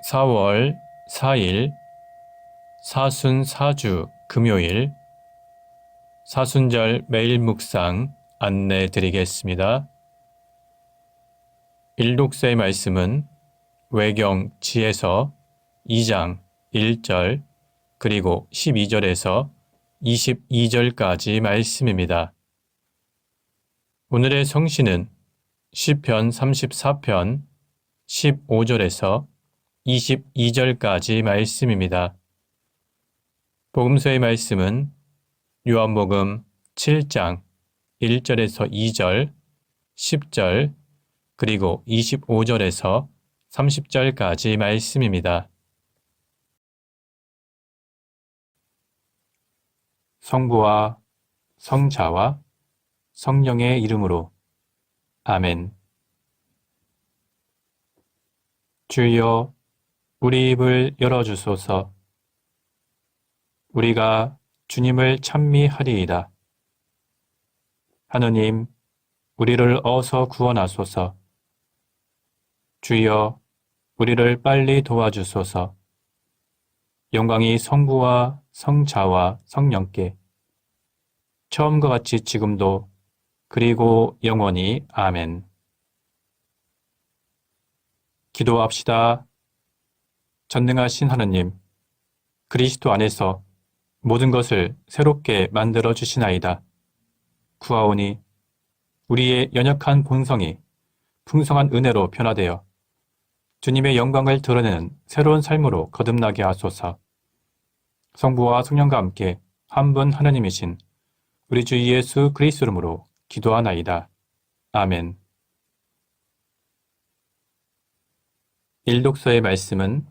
4월 4일 사순사주 금요일 사순절 매일 묵상 안내 드리겠습니다. 일독서의 말씀은 외경 지에서 2장 1절 그리고 12절에서 22절까지 말씀입니다. 오늘의 성시는 시편 34편 15절에서 22절까지 말씀입니다. 복음서의 말씀은 요한복음 7장 1절에서 2절, 10절, 그리고 25절에서 30절까지 말씀입니다. 성부와 성자와 성령의 이름으로 아멘. 주여, 우리 입을 열어주소서. 우리가 주님을 찬미하리이다. 하느님, 우리를 어서 구원하소서. 주여, 우리를 빨리 도와주소서. 영광이 성부와 성자와 성령께 처음과 같이 지금도 그리고 영원히 아멘. 기도합시다. 전능하신 하느님, 그리스도 안에서 모든 것을 새롭게 만들어 주시나이다. 구하오니 우리의 연약한 본성이 풍성한 은혜로 변화되어 주님의 영광을 드러내는 새로운 삶으로 거듭나게 하소서. 성부와 성령과 함께 한 분 하느님이신 우리 주 예수 그리스도 이름으로 기도하나이다. 아멘. 일독서의 말씀은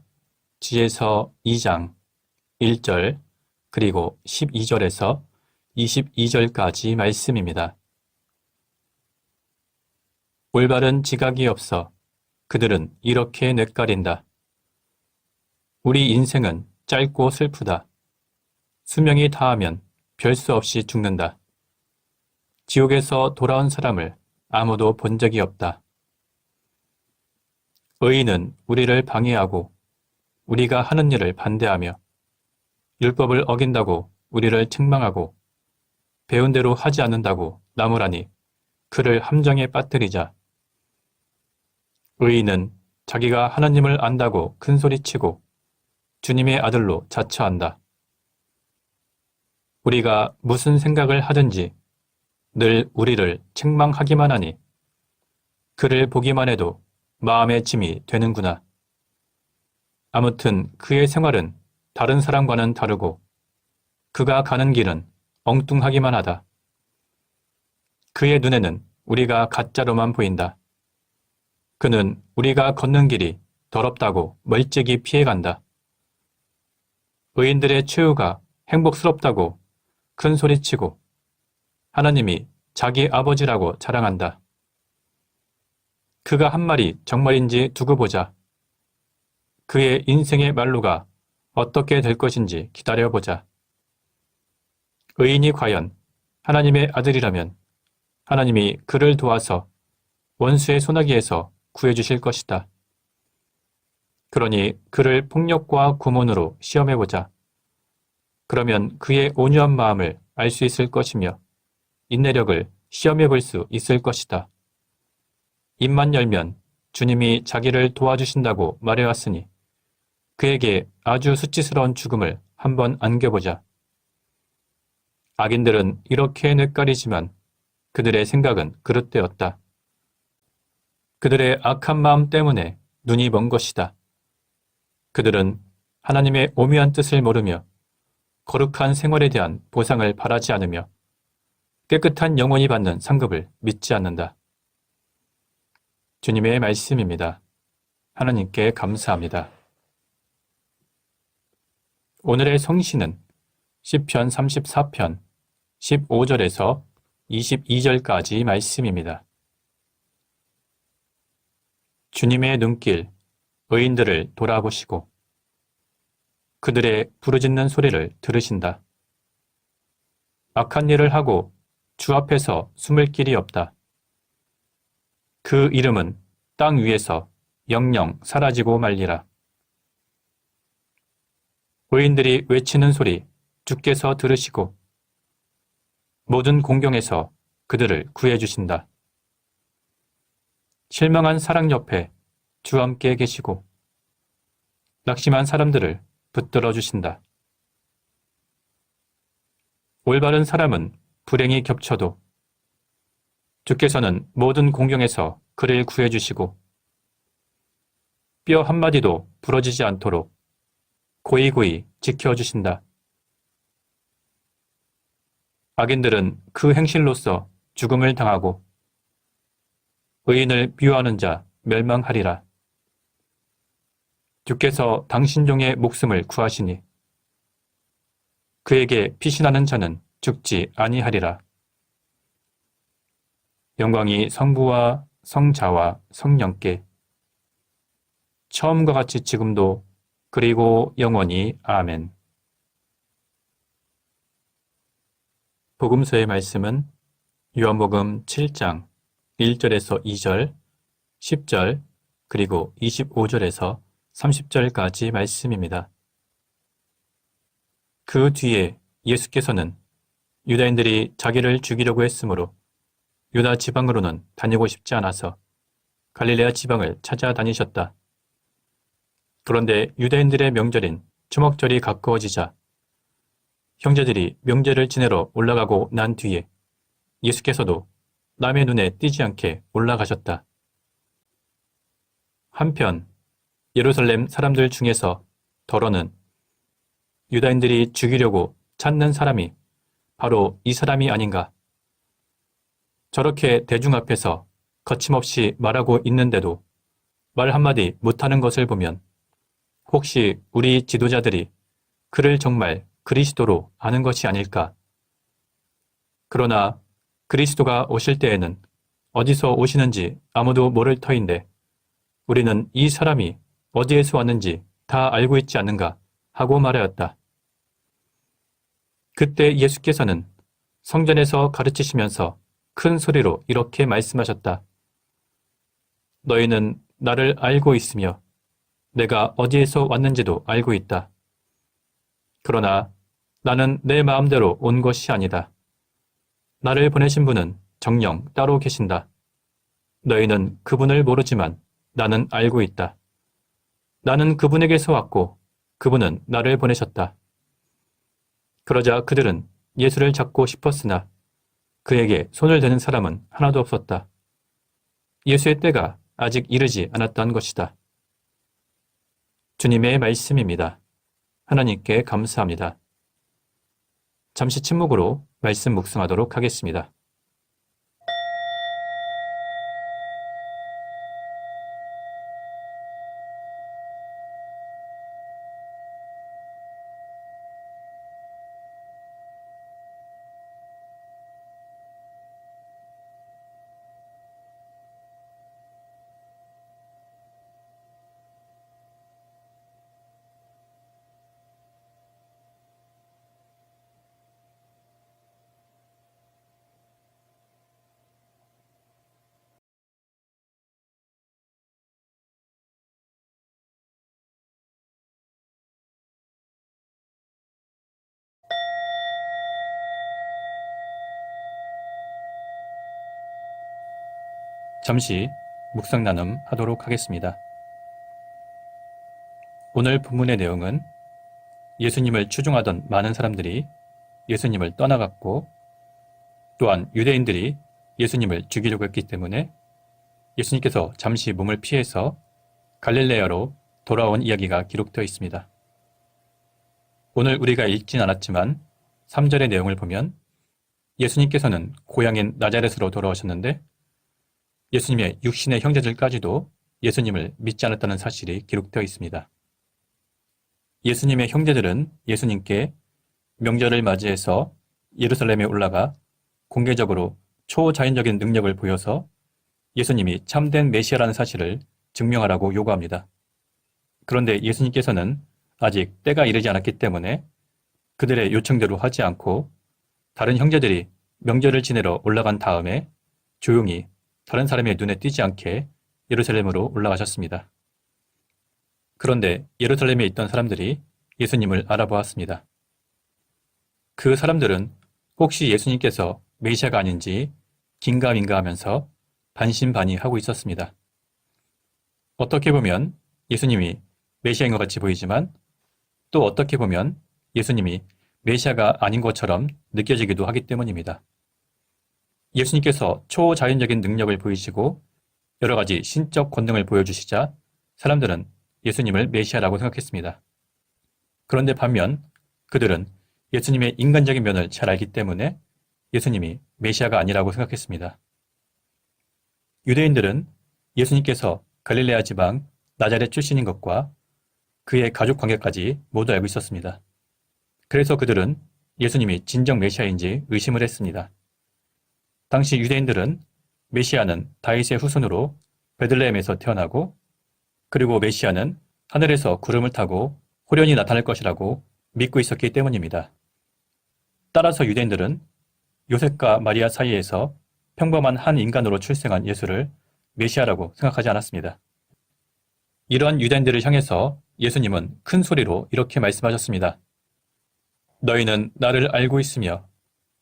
지에서 2장 1절 그리고 12절에서 22절까지 말씀입니다. 올바른 지각이 없어 그들은 이렇게 뇌까린다. 우리 인생은 짧고 슬프다. 수명이 다하면 별 수 없이 죽는다. 지옥에서 돌아온 사람을 아무도 본 적이 없다. 의인은 우리를 방해하고 우리가 하는 일을 반대하며 율법을 어긴다고 우리를 책망하고 배운 대로 하지 않는다고 나무라니 그를 함정에 빠뜨리자. 의인은 자기가 하나님을 안다고 큰소리치고 주님의 아들로 자처한다. 우리가 무슨 생각을 하든지 늘 우리를 책망하기만 하니 그를 보기만 해도 마음의 짐이 되는구나. 아무튼 그의 생활은 다른 사람과는 다르고 그가 가는 길은 엉뚱하기만 하다. 그의 눈에는 우리가 가짜로만 보인다. 그는 우리가 걷는 길이 더럽다고 멀찍이 피해간다. 의인들의 최후가 행복스럽다고 큰 소리치고 하나님이 자기 아버지라고 자랑한다. 그가 한 말이 정말인지 두고 보자. 그의 인생의 말로가 어떻게 될 것인지 기다려보자. 의인이 과연 하나님의 아들이라면 하나님이 그를 도와서 원수의 소나기에서 구해주실 것이다. 그러니 그를 폭력과 고문으로 시험해보자. 그러면 그의 온유한 마음을 알 수 있을 것이며 인내력을 시험해볼 수 있을 것이다. 입만 열면 주님이 자기를 도와주신다고 말해왔으니 그에게 아주 수치스러운 죽음을 한번 안겨보자. 악인들은 이렇게 뇌까리지만 그들의 생각은 그릇되었다. 그들의 악한 마음 때문에 눈이 먼 것이다. 그들은 하나님의 오묘한 뜻을 모르며 거룩한 생활에 대한 보상을 바라지 않으며 깨끗한 영혼이 받는 상급을 믿지 않는다. 주님의 말씀입니다. 하나님께 감사합니다. 오늘의 성시는 시편 34편 15절에서 22절까지 말씀입니다. 주님의 눈길, 의인들을 돌아보시고 그들의 부르짖는 소리를 들으신다. 악한 일을 하고 주 앞에서 숨을 길이 없다. 그 이름은 땅 위에서 영영 사라지고 말리라. 의인들이 외치는 소리 주께서 들으시고 모든 공경에서 그들을 구해주신다. 실망한 사랑 옆에 주 함께 계시고 낙심한 사람들을 붙들어 주신다. 올바른 사람은 불행이 겹쳐도 주께서는 모든 공경에서 그를 구해주시고 뼈 한마디도 부러지지 않도록 고이고이 지켜주신다. 악인들은 그 행실로서 죽음을 당하고 의인을 미워하는 자 멸망하리라. 주께서 당신 종의 목숨을 구하시니 그에게 피신하는 자는 죽지 아니하리라. 영광이 성부와 성자와 성령께 처음과 같이 지금도 그리고 영원히 아멘. 복음서의 말씀은 요한복음 7장 1절에서 2절, 10절, 그리고 25절에서 30절까지 말씀입니다. 그 뒤에 예수께서는 유다인들이 자기를 죽이려고 했으므로 유다 지방으로는 다니고 싶지 않아서 갈릴레아 지방을 찾아다니셨다. 그런데 유다인들의 명절인 초막절이 가까워지자 형제들이 명절을 지내러 올라가고 난 뒤에 예수께서도 남의 눈에 띄지 않게 올라가셨다. 한편 예루살렘 사람들 중에서 더러는 유다인들이 죽이려고 찾는 사람이 바로 이 사람이 아닌가. 저렇게 대중 앞에서 거침없이 말하고 있는데도 말 한마디 못하는 것을 보면 혹시 우리 지도자들이 그를 정말 그리스도로 아는 것이 아닐까. 그러나 그리스도가 오실 때에는 어디서 오시는지 아무도 모를 터인데 우리는 이 사람이 어디에서 왔는지 다 알고 있지 않는가 하고 말하였다. 그때 예수께서는 성전에서 가르치시면서 큰 소리로 이렇게 말씀하셨다. 너희는 나를 알고 있으며 내가 어디에서 왔는지도 알고 있다. 그러나 나는 내 마음대로 온 것이 아니다. 나를 보내신 분은 정녕 따로 계신다. 너희는 그분을 모르지만 나는 알고 있다. 나는 그분에게서 왔고 그분은 나를 보내셨다. 그러자 그들은 예수를 잡고 싶었으나 그에게 손을 대는 사람은 하나도 없었다. 예수의 때가 아직 이르지 않았던 것이다. 주님의 말씀입니다. 하나님께 감사합니다. 잠시 침묵으로 말씀 묵상하도록 하겠습니다. 잠시 묵상 나눔 하도록 하겠습니다. 오늘 본문의 내용은 예수님을 추종하던 많은 사람들이 예수님을 떠나갔고 또한 유대인들이 예수님을 죽이려고 했기 때문에 예수님께서 잠시 몸을 피해서 갈릴레아로 돌아온 이야기가 기록되어 있습니다. 오늘 우리가 읽진 않았지만 3절의 내용을 보면 예수님께서는 고향인 나자렛으로 돌아오셨는데 예수님의 육신의 형제들까지도 예수님을 믿지 않았다는 사실이 기록되어 있습니다. 예수님의 형제들은 예수님께 명절을 맞이해서 예루살렘에 올라가 공개적으로 초자연적인 능력을 보여서 예수님이 참된 메시아라는 사실을 증명하라고 요구합니다. 그런데 예수님께서는 아직 때가 이르지 않았기 때문에 그들의 요청대로 하지 않고 다른 형제들이 명절을 지내러 올라간 다음에 조용히 다른 사람의 눈에 띄지 않게 예루살렘으로 올라가셨습니다. 그런데 예루살렘에 있던 사람들이 예수님을 알아보았습니다. 그 사람들은 혹시 예수님께서 메시아가 아닌지 긴가민가 하면서 반신반의하고 있었습니다. 어떻게 보면 예수님이 메시아인 것 같이 보이지만 또 어떻게 보면 예수님이 메시아가 아닌 것처럼 느껴지기도 하기 때문입니다. 예수님께서 초자연적인 능력을 보이시고 여러 가지 신적 권능을 보여주시자 사람들은 예수님을 메시아라고 생각했습니다. 그런데 반면 그들은 예수님의 인간적인 면을 잘 알기 때문에 예수님이 메시아가 아니라고 생각했습니다. 유대인들은 예수님께서 갈릴레아 지방 나자렛 출신인 것과 그의 가족 관계까지 모두 알고 있었습니다. 그래서 그들은 예수님이 진정 메시아인지 의심을 했습니다. 당시 유대인들은 메시아는 다윗의 후손으로 베들레헴에서 태어나고 그리고 메시아는 하늘에서 구름을 타고 호련히 나타날 것이라고 믿고 있었기 때문입니다. 따라서 유대인들은 요셉과 마리아 사이에서 평범한 한 인간으로 출생한 예수를 메시아라고 생각하지 않았습니다. 이러한 유대인들을 향해서 예수님은 큰 소리로 이렇게 말씀하셨습니다. 너희는 나를 알고 있으며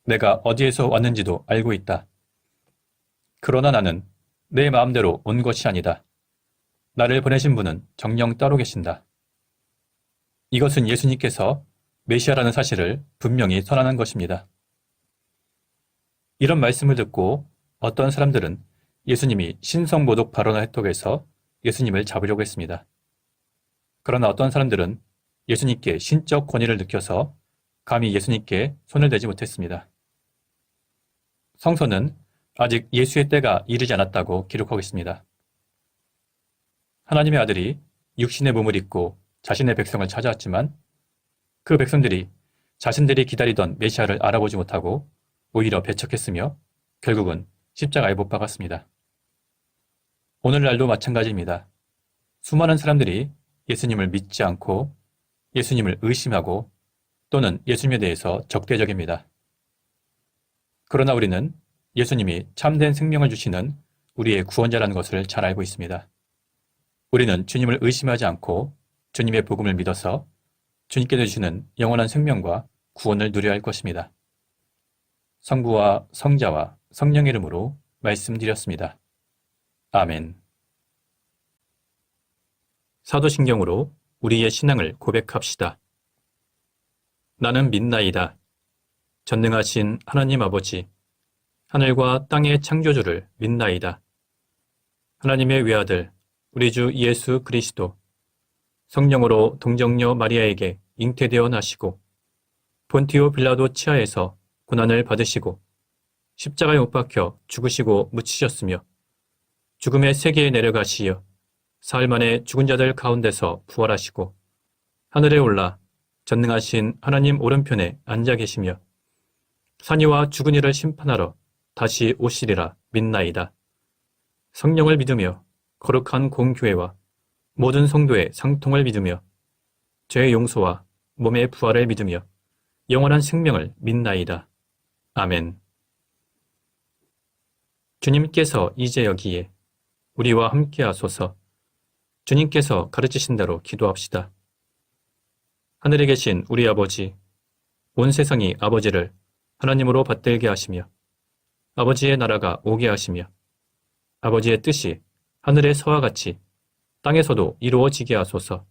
내가 어디에서 왔는지도 알고 있다. 그러나 나는 내 마음대로 온 것이 아니다. 나를 보내신 분은 정녕 따로 계신다. 이것은 예수님께서 메시아라는 사실을 분명히 선언한 것입니다. 이런 말씀을 듣고 어떤 사람들은 예수님이 신성모독 발언을 했다고 해서 예수님을 잡으려고 했습니다. 그러나 어떤 사람들은 예수님께 신적 권위를 느껴서 감히 예수님께 손을 대지 못했습니다. 성서는 아직 예수의 때가 이르지 않았다고 기록하고 있습니다. 하나님의 아들이 육신의 몸을 입고 자신의 백성을 찾아왔지만 그 백성들이 자신들이 기다리던 메시아를 알아보지 못하고 오히려 배척했으며 결국은 십자가에 못 박았습니다. 오늘날도 마찬가지입니다. 수많은 사람들이 예수님을 믿지 않고 예수님을 의심하고 또는 예수님에 대해서 적대적입니다. 그러나 우리는 예수님이 참된 생명을 주시는 우리의 구원자라는 것을 잘 알고 있습니다. 우리는 주님을 의심하지 않고 주님의 복음을 믿어서 주님께서 주시는 영원한 생명과 구원을 누려야 할 것입니다. 성부와 성자와 성령의 이름으로 말씀드렸습니다. 아멘. 사도신경으로 우리의 신앙을 고백합시다. 나는 믿나이다. 전능하신 하나님 아버지, 하늘과 땅의 창조주를 믿나이다. 하나님의 외아들, 우리 주 예수 그리스도, 성령으로 동정녀 마리아에게 잉태되어 나시고, 본티오 빌라도 치하에서 고난을 받으시고, 십자가에 못 박혀 죽으시고 묻히셨으며, 죽음의 세계에 내려가시어 사흘 만에 죽은 자들 가운데서 부활하시고, 하늘에 올라 전능하신 하나님 오른편에 앉아 계시며, 산이와 죽은 이를 심판하러 다시 오시리라 믿나이다. 성령을 믿으며 거룩한 공교회와 모든 성도의 상통을 믿으며 죄의 용서와 몸의 부활을 믿으며 영원한 생명을 믿나이다. 아멘. 주님께서 이제 여기에 우리와 함께 하소서. 주님께서 가르치신 대로 기도합시다. 하늘에 계신 우리 아버지, 온 세상이 아버지를 하나님으로 받들게 하시며 아버지의 나라가 오게 하시며 아버지의 뜻이 하늘에서와 같이 땅에서도 이루어지게 하소서.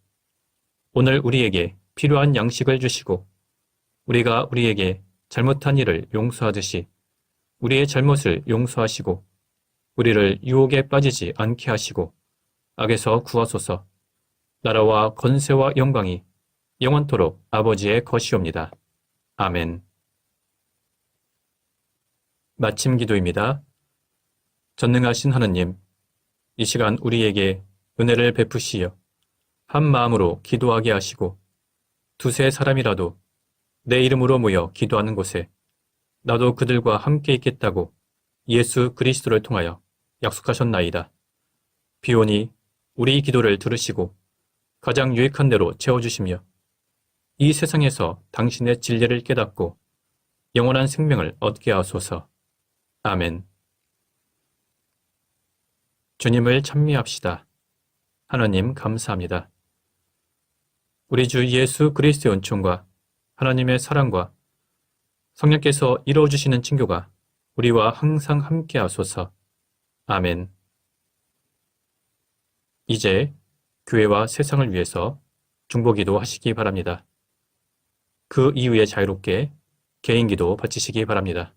오늘 우리에게 필요한 양식을 주시고 우리가 우리에게 잘못한 일을 용서하듯이 우리의 잘못을 용서하시고 우리를 유혹에 빠지지 않게 하시고 악에서 구하소서. 나라와 권세와 영광이 영원토록 아버지의 것이옵니다. 아멘. 마침 기도입니다. 전능하신 하느님, 이 시간 우리에게 은혜를 베푸시어 한 마음으로 기도하게 하시고 두세 사람이라도 내 이름으로 모여 기도하는 곳에 나도 그들과 함께 있겠다고 예수 그리스도를 통하여 약속하셨나이다. 비오니 우리 기도를 들으시고 가장 유익한 대로 채워주시며 이 세상에서 당신의 진리를 깨닫고 영원한 생명을 얻게 하소서. 아멘. 주님을 찬미합시다. 하나님 감사합니다. 우리 주 예수 그리스도의 은총과 하나님의 사랑과 성령께서 이루어주시는 친교가 우리와 항상 함께하소서. 아멘. 이제 교회와 세상을 위해서 중보기도 하시기 바랍니다. 그 이후에 자유롭게 개인기도 바치시기 바랍니다.